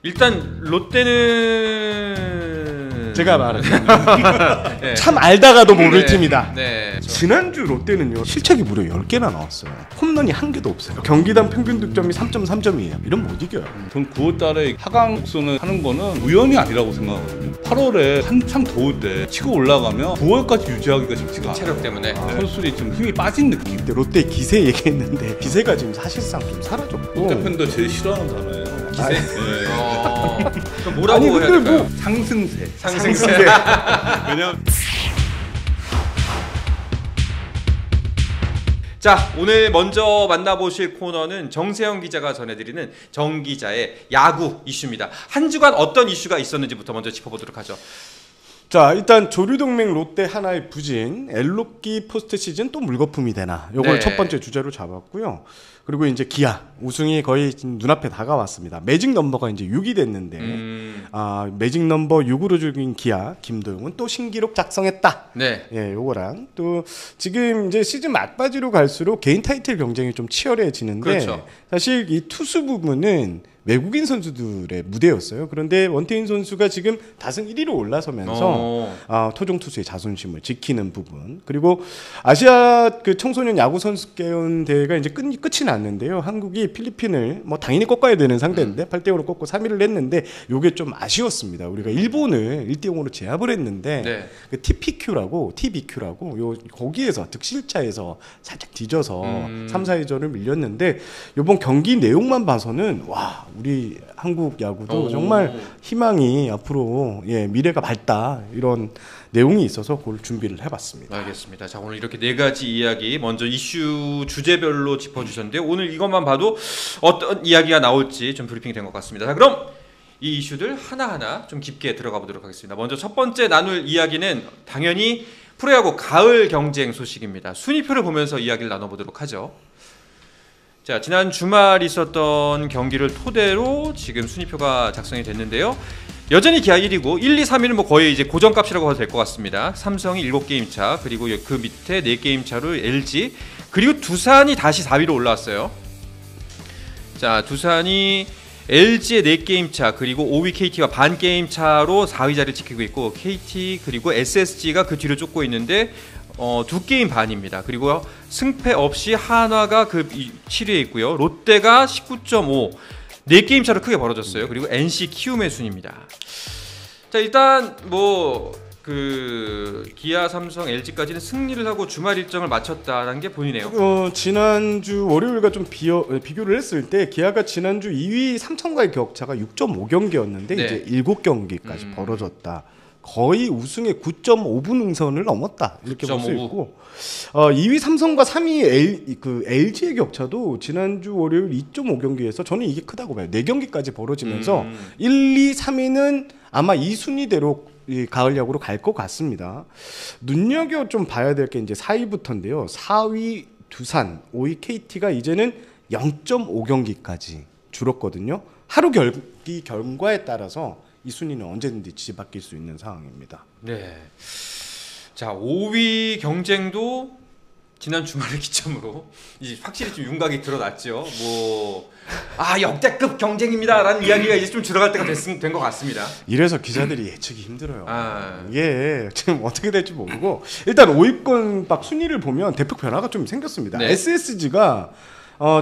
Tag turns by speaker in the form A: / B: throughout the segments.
A: 일단 롯데는
B: 제가 말하는 네. 참 알다가도 모를
A: 네.
B: 팀이다.
A: 네.
B: 지난주 롯데는요 실책이 무려 10개나 나왔어요. 홈런이 1개도 없어요. 경기당 평균 득점이 3.3점이에요. 이러면 못 이겨요.
C: 전 9월달에 하강 곡선을 하는 거는 우연이 아니라고 생각하거든요. 8월에 한참 더울 때 치고 올라가면 9월까지 유지하기가 쉽지가 않아요.
A: 체력 때문에
C: 선수들이 좀 힘이 빠진 느낌.
B: 근데 롯데 기세 얘기했는데 기세가 지금 사실상 좀 사라졌고
C: 롯데 팬도 제일 싫어하는 단어예요.
A: 기세?
C: 네.
A: 그럼 뭐라고
B: 아니,
A: 해야
B: 근데
A: 될까요?
B: 뭐
C: 상승세.
A: 상승세.
C: 왜냐면
A: 자, 오늘 먼저 만나보실 코너는 정세영 기자가 전해드리는 정 기자의 야구 이슈입니다. 한 주간 어떤 이슈가 있었는지부터 먼저 짚어보도록 하죠.
B: 자, 일단 조류동맹 롯데 하나의 부진 엘로끼 포스트 시즌 또 물거품이 되나 요걸
A: 네.
B: 첫 번째 주제로 잡았고요. 그리고 이제 기아 우승이 거의 눈앞에 다가왔습니다. 매직 넘버가 이제 6이 됐는데 매직 넘버 6으로 죽인 기아 김도영은 또 신기록 작성했다.
A: 네.
B: 예, 요거랑 또 지금 이제 시즌 막바지로 갈수록 개인 타이틀 경쟁이 좀 치열해지는데
A: 그렇죠.
B: 사실 이 투수 부분은 외국인 선수들의 무대였어요. 그런데 원태인 선수가 지금 다승 1위로 올라서면서 토종 투수의 자존심을 지키는 부분, 그리고 아시아 그 청소년 야구 선수권 대회가 이제 끝이 났는데요. 한국이 필리핀을 뭐 당연히 꺾어야 되는 상대인데 8대5로 꺾고 3위를 했는데 요게 좀 아쉬웠습니다. 우리가 일본을 1대0으로 제압을 했는데
A: 네.
B: 그 TBQ라고 요 거기에서 득실차에서 살짝 뒤져서 3, 4회전을 밀렸는데 요번 경기 내용만 봐서는 와, 우리 한국 야구도 정말 희망이 앞으로 미래가 밝다 이런 내용이 있어서 그걸 준비를 해봤습니다.
A: 알겠습니다. 자, 오늘 이렇게 네 가지 이야기 먼저 이슈 주제별로 짚어주셨는데요. 오늘 이것만 봐도 어떤 이야기가 나올지 좀 브리핑이 된 것 같습니다. 자, 그럼 이 이슈들 하나하나 좀 깊게 들어가 보도록 하겠습니다. 먼저 첫 번째 나눌 이야기는 당연히 프로야구 가을 경쟁 소식입니다. 순위표를 보면서 이야기를 나눠보도록 하죠. 자, 지난 주말 있었던 경기를 토대로 지금 순위표가 작성이 됐는데요. 여전히 기아 1위고 1, 2, 3위는 뭐 거의 이제 고정값이라고 해도 될 것 같습니다. 삼성이 7게임 차, 그리고 그 밑에 4게임 차로 LG, 그리고 두산이 다시 4위로 올라왔어요. 자, 두산이 LG의 4게임 차, 그리고 5위 KT와 반 게임 차로 4위 자리를 지키고 있고, KT 그리고 SSG가 그 뒤로 쫓고 있는데 2게임 반입니다. 그리고 승패 없이 한화가 그 7위에 있고요. 롯데가 19.5, 4게임 차로 크게 벌어졌어요. 그리고 NC 키움의 순입니다. 자, 일단 기아, 삼성, LG까지는 승리를 하고 주말 일정을 마쳤다는 게 보이네요.
B: 지난주 월요일과 좀 비교를 했을 때 기아가 지난주 2위 삼성과의 격차가 6.5경기였는데
A: 네.
B: 이제 7경기까지 벌어졌다. 거의 우승의 9.5분 응선을 넘었다 이렇게 볼 수 있고 2위 삼성과 3위 LG의 격차도 지난주 월요일 2.5경기에서 저는 이게 크다고 봐요. 4경기까지 벌어지면서 1, 2, 3위는 아마 이 순위대로 이 가을 야구로 갈 것 같습니다. 눈여겨 좀 봐야 될 게 이제 4위부터인데요. 4위 두산, 5위 KT가 이제는 0.5경기까지 줄었거든요. 하루 경기 결과에 따라서 이 순위는 언제든지 뒤바뀔 수 있는 상황입니다.
A: 네. 자, 5위 경쟁도 지난 주말을 기점으로 이제 확실히 좀 윤곽이 드러났죠. 역대급 경쟁입니다라는 이야기가 이제 좀 들어갈 때가 된 것 같습니다.
B: 이래서 기자들이 예측이 힘들어요. 이게 지금 어떻게 될지 모르고 일단 5위권 박 순위를 보면 대폭 변화가 좀 생겼습니다.
A: 네.
B: SSG가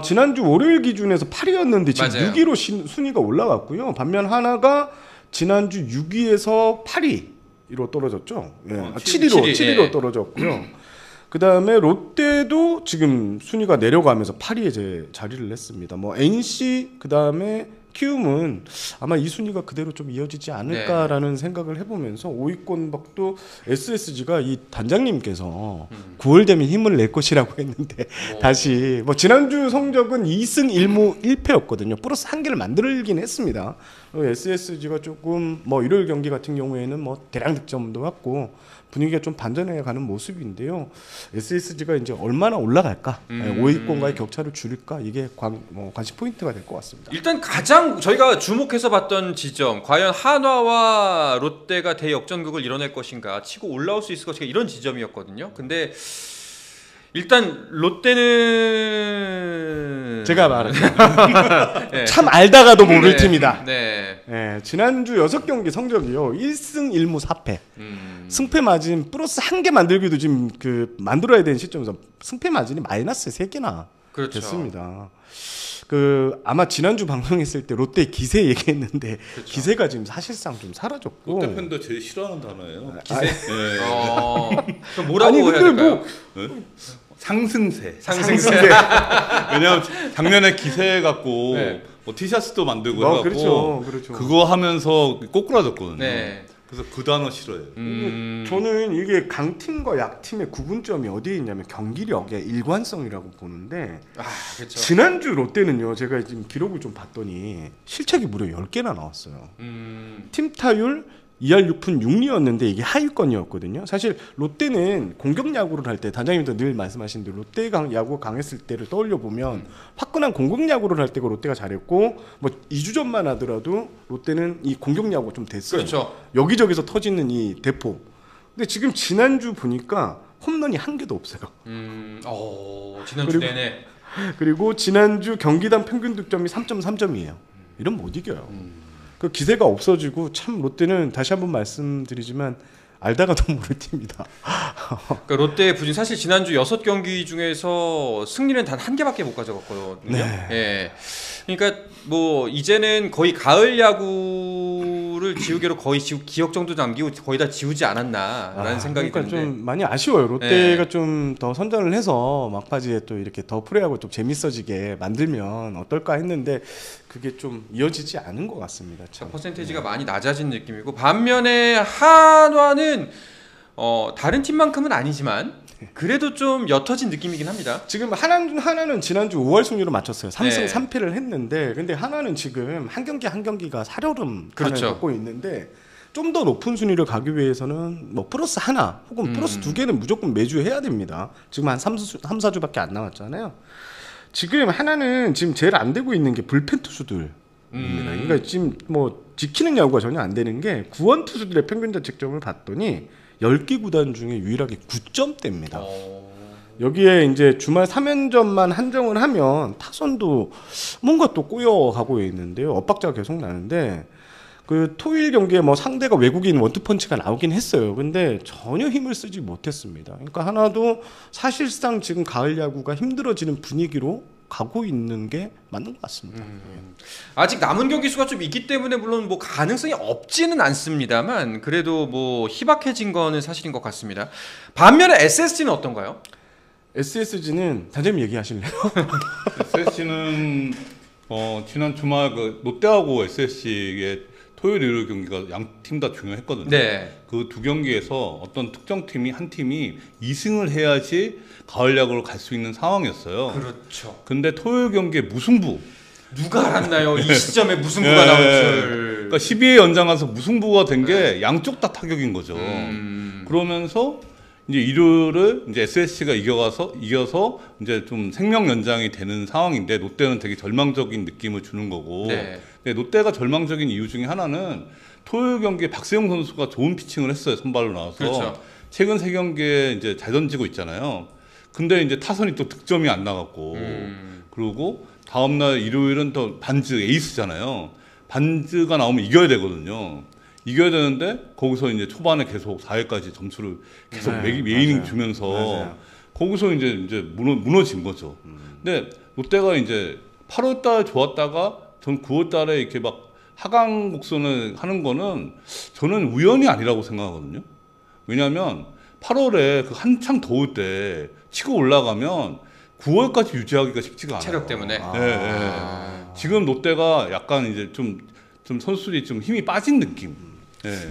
B: 지난주 월요일 기준에서 8위였는데 지금
A: 맞아요.
B: 6위로 순위가 올라갔고요. 반면 하나가 지난주 6위에서 8위로 떨어졌죠. 7위로 떨어졌고요. 그 다음에 롯데도 지금 순위가 내려가면서 8위에 이제 자리를 냈습니다. NC 그 다음에 키움은 아마 이 순위가 그대로 좀 이어지지 않을까라는 생각을 해보면서 5위권 박도 SSG가 이 단장님께서 9월 되면 힘을 낼 것이라고 했는데 다시 지난주 성적은 2승 1무 1패였거든요. 플러스 1개를 만들긴 했습니다. SSG가 조금 일요일 경기 같은 경우에는 대량 득점도 왔고 분위기가 좀 반전해 가는 모습인데요. SSG가 이제 얼마나 올라갈까, 5위권과의 격차를 줄일까, 이게 관심 포인트가 될 것 같습니다.
A: 일단 가장 저희가 주목해서 봤던 지점, 과연 한화와 롯데가 대역전극을 이뤄낼 것인가, 치고 올라올 수 있을 것인가, 이런 지점이었거든요. 근데 일단 롯데는
B: 제가 말할게요.
A: 네.
B: 참 알다가도 모를
A: 네.
B: 팀이다.
A: 네.
B: 예, 지난주 6경기 성적이요. 1승 1무 4패. 승패 마진 플러스 1개 만들기도 지금 그 만들어야 되는 시점에서 승패 마진이 마이너스 3개나
A: 그렇죠.
B: 됐습니다. 그 아마 지난주 방송했을 때 롯데 기세 얘기했는데
A: 그렇죠.
B: 기세가 지금 사실상 좀 사라졌고.
C: 롯데 팬들 제일 싫어하는 단어예요.
A: 기세?
C: 네.
A: 그럼 뭐라고
B: 아니,
A: 해야
B: 근데
A: 될까요?
C: 네? 상승세.
A: 상승세.
C: 왜냐면 작년에 기세 갖고
A: 네.
C: 뭐 티셔츠도 만들고 해갖고
B: 그렇죠.
C: 그거 하면서 꼬꾸라졌거든요.
A: 네.
C: 그래서 그 단어 싫어해요.
B: 저는 이게 강팀과 약팀의 구분점이 어디에 있냐면 경기력의 일관성이라고 보는데
A: 아, 그렇죠.
B: 지난주 롯데는요. 제가 지금 기록을 좀 봤더니 실책이 무려 10개나 나왔어요. 팀 타율 2할 6푼 6리였는데 이게 하위권이었거든요. 사실 롯데는 공격 야구를 할 때 단장님도 늘 말씀하신 대로 롯데 야구가 강했을 때를 떠올려 보면 화끈한 공격 야구를 할 때가 롯데가 잘했고 뭐 2주 전만 하더라도 롯데는 이 공격 야구가 좀 됐어요.
A: 그렇죠.
B: 여기저기서 터지는 이 대포. 근데 지금 지난주 보니까 홈런이 한 개도 없어요.
A: 지난주
B: 그리고-
A: 내내.
B: 그리고 지난주 경기당 평균 득점이 3.3점이에요. 이러면 못 이겨요. 그 기세가 없어지고 참 롯데는 다시 한번 말씀드리지만 알다가도 모를 팀이다.
A: 그러니까 롯데의 부진 사실 지난주 6경기 중에서 승리는 단 한 개밖에 못 가져갔거든요.
B: 네.
A: 예. 그러니까 뭐 이제는 거의 가을 야구를 지우개로 거의 기억 정도 남기고 거의 다 지우지 않았나라는 생각이
B: 그러니까
A: 드는데.
B: 좀 많이 아쉬워요. 롯데가
A: 네.
B: 좀 더 선전을 해서 막바지에 또 이렇게 더 프로야구 좀 재밌어지게 만들면 어떨까 했는데 그게 좀 이어지지 않은 것 같습니다. 참.
A: 퍼센테이지가 많이 낮아진 느낌이고 반면에 한화는 다른 팀만큼은 아니지만 그래도 좀 옅어진 느낌이긴 합니다.
B: 지금 하나는 지난주 5월 승리로 맞췄어요. 3승
A: 네.
B: 3패를 했는데 근데 하나는 지금 한 경기 한 경기가 살얼음
A: 그렇죠.
B: 갖고 있는데 좀 더 높은 순위를 가기 위해서는 뭐 플러스 하나 혹은 플러스 2개는 무조건 매주 해야 됩니다. 지금 한 3, 4주밖에 안 남았잖아요. 지금 하나는 지금 제일 안 되고 있는 게 불펜 투수들입니다. 그러니까 지금 뭐 지키는 야구가 전혀 안 되는 게 구원 투수들의 평균 자책점을 봤더니 10개 구단 중에 유일하게 9점대입니다. 여기에 이제 주말 3연전만 한정을 하면 타선도 뭔가 또 꼬여가고 있는데요. 엇박자가 계속 나는데 그 토요일 경기에 뭐 상대가 외국인 원투펀치가 나오긴 했어요. 근데 전혀 힘을 쓰지 못했습니다. 그러니까 하나도 사실상 지금 가을 야구가 힘들어지는 분위기로 가고 있는 게 맞는 것 같습니다.
A: 아직 남은 경기 수가 좀 있기 때문에 물론 뭐 가능성이 없지는 않습니다만 그래도 뭐 희박해진 거는 사실인 것 같습니다. 반면에 SSG는 어떤가요?
B: SSG는 단장님 얘기하실래요?
C: SSG는 지난 주말 그 롯데하고 SSG의 토요일 일요일 경기가 양 팀 다 중요했거든요.
A: 네.
C: 그 두 경기에서 어떤 특정 팀이 한 팀이 2승을 해야지 가을 야구를 갈 수 있는 상황이었어요.
A: 그렇죠.
C: 근데 토요일 경기에 무승부.
A: 누가 알았나요? 이 시점에 무승부가 나올 줄.
C: 그러니까 12회 연장 가서 무승부가 된 게 양쪽 다 타격인 거죠. 그러면서 이제 일요일을 이제 SSG가 이겨서 이제 좀 생명 연장이 되는 상황인데 롯데는 되게 절망적인 느낌을 주는 거고.
A: 네.
C: 근데 롯데가 절망적인 이유 중에 하나는 토요일 경기에 박세용 선수가 좋은 피칭을 했어요. 선발로 나와서.
A: 그렇죠.
C: 최근 3경기에 이제 잘 던지고 있잖아요. 근데 이제 타선이 또 득점이 안 나갔고. 그리고 다음날 일요일은 또 반즈 에이스잖아요. 반즈가 나오면 이겨야 되거든요. 이겨야 되는데 거기서 이제 초반에 계속 4회까지 점수를 계속 메이닝
B: 맞아요.
C: 주면서
B: 맞아요.
C: 거기서 이제 무너진 거죠. 근데 롯데가 이제 8월달 좋았다가 전 9월달에 이렇게 막 하강 곡선을 하는 거는 저는 우연이 아니라고 생각하거든요. 왜냐하면 8월에 그 한창 더울 때 치고 올라가면 9월까지 유지하기가 쉽지가 않아요.
A: 체력 때문에.
C: 지금 롯데가 약간 이제 좀 선수들이 좀 힘이 빠진 느낌.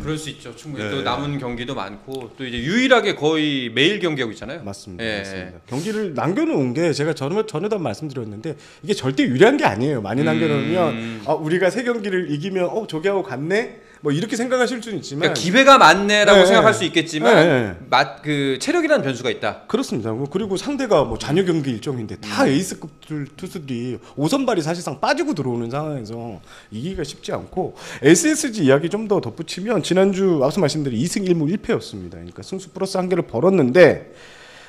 A: 그럴 수 있죠. 충분히
C: 네.
A: 또 남은 경기도 많고 또 이제 유일하게 거의 매일 경기하고 있잖아요.
B: 맞습니다.
A: 예.
B: 맞습니다. 경기를 남겨놓은 게 제가 전에도 말씀드렸는데 이게 절대 유리한 게 아니에요. 많이 남겨놓으면 우리가 3경기를 이기면 저기하고 갔네? 뭐 이렇게 생각하실 수는 있지만
A: 그러니까 기회가 많네라고
B: 네.
A: 생각할 수 있겠지만
B: 네.
A: 그 체력이라는 변수가 있다.
B: 그렇습니다. 그리고 상대가 뭐 잔여 경기 일정인데 다 에이스급 투수들이 5선발이 사실상 빠지고 들어오는 상황에서 이기기가 쉽지 않고 SSG 이야기 좀 더 덧붙이면 지난주 앞서 말씀드린 2승 1무 1패였습니다. 그러니까 승수 플러스 1개를 벌었는데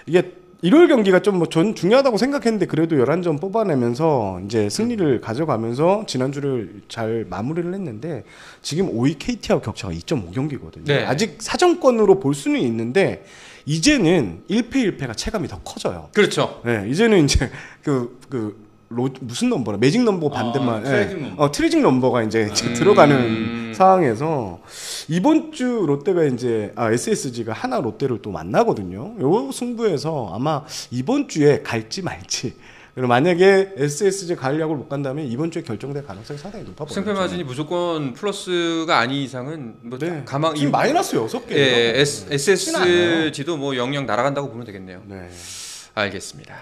B: 이게 일요일 경기가 좀 뭐 전 중요하다고 생각했는데 그래도 11점 뽑아내면서 이제 승리를 가져가면서 지난주를 잘 마무리를 했는데 지금 5위 KT하고 격차가 2.5경기거든요.
A: 네.
B: 아직 사정권으로 볼 수는 있는데 이제는 1패 1패가 체감이 더 커져요.
A: 그렇죠.
B: 네, 이제는 이제 무슨 넘버라 매직 넘버 반대만
C: 트레이징 넘버.
B: 트레이징 넘버가 이제 들어가는 상황에서 이번 주 롯데가 이제 SSG가 하나 롯데를 또 만나거든요. 요 승부에서 아마 이번 주에 갈지 말지. 그리고 만약에 SSG 가을 야구를 못 간다면 이번 주에 결정될 가능성이 상당히 높아 보여요.
A: 승패 마진이 무조건 플러스가 아닌 이상은 뭐
B: 네.
A: 가망
B: 지금 마이너스 6개.
A: 예, SSG도 뭐 영영 날아간다고 보면 되겠네요.
B: 네.
A: 알겠습니다.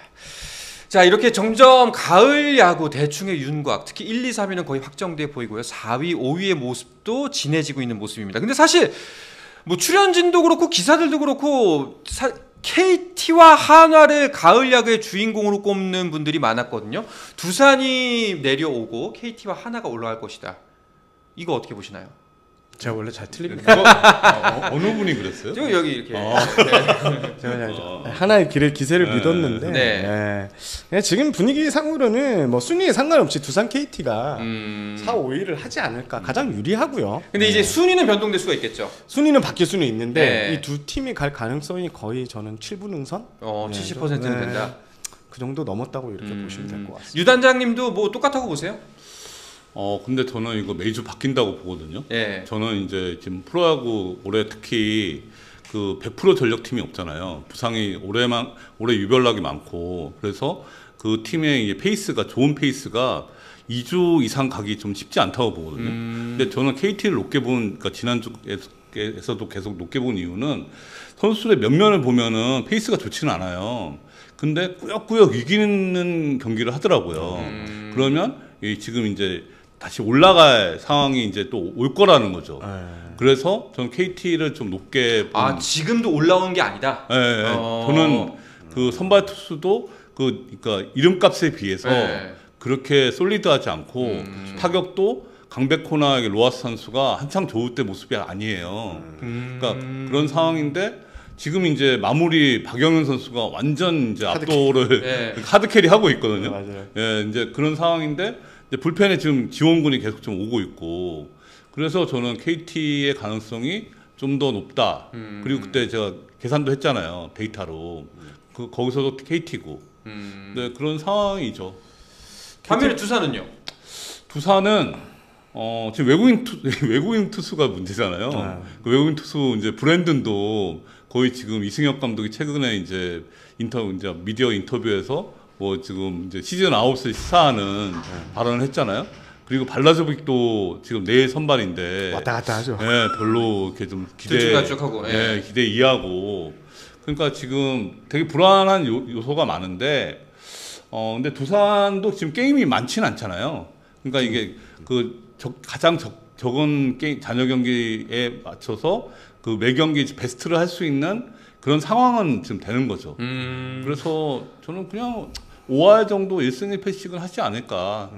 A: 자, 이렇게 점점 가을 야구 대충의 윤곽, 특히 1, 2, 3위는 거의 확정돼 보이고요. 4위, 5위의 모습도 진해지고 있는 모습입니다. 근데 사실 뭐 출연진도 그렇고 기사들도 그렇고 KT와 한화를 가을 야구의 주인공으로 꼽는 분들이 많았거든요. 두산이 내려오고 KT와 한화가 올라갈 것이다. 이거 어떻게 보시나요?
B: 제가 원래 잘 틀립니다.
C: 어느 분이 그랬어요?
A: 지금 여기 이렇게
B: 제가 하나의 기세를 믿었는데
A: 네.
B: 그냥 지금 분위기상으로는 뭐 순위에 상관없이 두산 KT가 4, 5위를 하지 않을까 가장 유리하고요.
A: 근데 이제 순위는 변동될 수가 있겠죠.
B: 순위는 바뀔 수는 있는데
A: 네.
B: 이 두 팀이 갈 가능성이 거의 저는 7분 응선?
A: 70%는 된다.
B: 그 정도 넘었다고 이렇게 보시면 될 것 같습니다.
A: 유 단장님도 뭐 똑같다고 보세요?
C: 근데 저는 이거 매주 바뀐다고 보거든요.
A: 예.
C: 저는 이제 지금 프로야구 올해 특히 그 100% 전력팀이 없잖아요. 부상이 올해 유별나게 많고 그래서 그 팀의 이제 페이스가 좋은 페이스가 2주 이상 가기 좀 쉽지 않다고 보거든요. 근데 저는 KT를 높게 본, 그러니까 지난주에서도 계속 높게 본 이유는 선수들의 면면을 보면은 페이스가 좋지는 않아요. 근데 꾸역꾸역 이기는 경기를 하더라고요. 그러면 지금 이제 다시 올라갈 상황이 이제 또 올 거라는 거죠. 그래서 저는 KT를 좀 높게
A: 지금도 올라오는 게 아니다.
C: 네, 저는 그 선발 투수도 그러니까 이름값에 비해서 그렇게 솔리드하지 않고 타격도 강백호나 로하스 선수가 한창 좋을 때 모습이 아니에요. 그러니까 그런 상황인데 지금 이제 마무리 박영현 선수가 완전 이제 압도를 하드캐리 하고 있거든요.
B: 맞아요.
C: 예, 이제 그런 상황인데 이제 불펜에 지금 지원군이 계속 좀 오고 있고 그래서 저는 KT의 가능성이 좀 더 높다. 그리고 그때 제가 계산도 했잖아요. 데이터로. 거기서도 KT고. 네, 그런 상황이죠.
A: 반면에 두산은요?
C: 두산은 지금 외국인 투수가 문제잖아요. 그 외국인 투수 이제 브랜든도 거의 지금 이승엽 감독이 최근에 이제 미디어 인터뷰에서 뭐 지금 이제 시즌 아웃을 시사하는 발언을 했잖아요. 그리고 발라조빅도 지금 내일 선발인데
B: 왔다 갔다 하죠.
C: 예, 별로 이렇게 좀
A: 들쭉날쭉하고
C: 기대 이하고 그러니까 지금 되게 불안한 요소가 많은데 근데 두산도 지금 게임이 많지는 않잖아요. 그러니까 이게 가장 적은 잔여 경기에 맞춰서 그 매 경기 베스트를 할 수 있는 그런 상황은 지금 되는 거죠. 그래서 저는 그냥 5할 정도 1승 1패씩은 하지 않을까.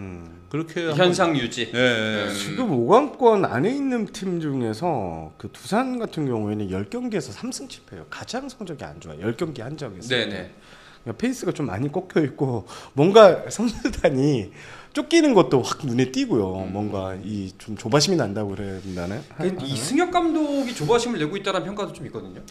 C: 그렇게
A: 현상 유지.
B: 지금 5강권 안에 있는 팀 중에서 그 두산 같은 경우에는 10경기에서 3승 7패예요. 가장 성적이 안 좋아요. 10경기 한정에서.
A: 네네.
B: 그러니까 페이스가 좀 많이 꺾여 있고 뭔가 선수단이 쫓기는 것도 확 눈에 띄고요. 뭔가 이 좀 조바심이 난다고 그래야 된다네.
A: 이승엽 감독이 조바심을 내고 있다는 평가도 좀 있거든요.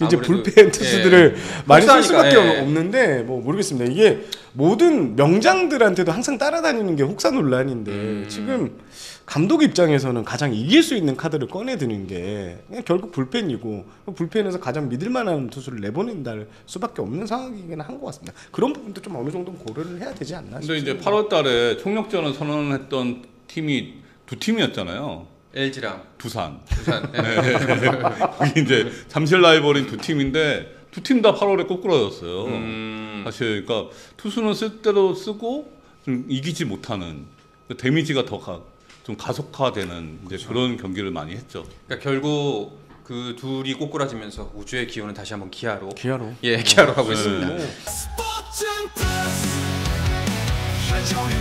B: 이제 불펜 투수들을 많이 쓸 수밖에
A: 혹사하니까,
B: 없는데 뭐 모르겠습니다. 이게 모든 명장들한테도 항상 따라다니는 게 혹사 논란인데 지금 감독 입장에서는 가장 이길 수 있는 카드를 꺼내드는 게 그냥 결국 불펜이고 불펜에서 가장 믿을만한 투수를 내보낸다 수밖에 없는 상황이긴 한 것 같습니다. 그런 부분도 좀 어느 정도 고려를 해야 되지 않나
C: 근데
B: 싶습니다.
C: 이제 8월달에 총력전을 선언했던 팀이 두 팀이었잖아요.
A: LG랑
C: 두산.
A: 네.
C: 이제 잠실 라이벌인 두 팀인데 두 팀 다 8월에 꼬꾸라졌어요. 사실 그러니까 투수는 쓸 대로 쓰고 좀 이기지 못하는 데미지가 좀 가속화되는 이제 그런 경기를 많이 했죠.
A: 그러니까 결국 그 둘이 꼬꾸라지면서 우주의 기운은 다시 한번 기아로
B: 기아로
A: 가고 있습니다.
C: 네.
D: 스포츠는 플러스 한정의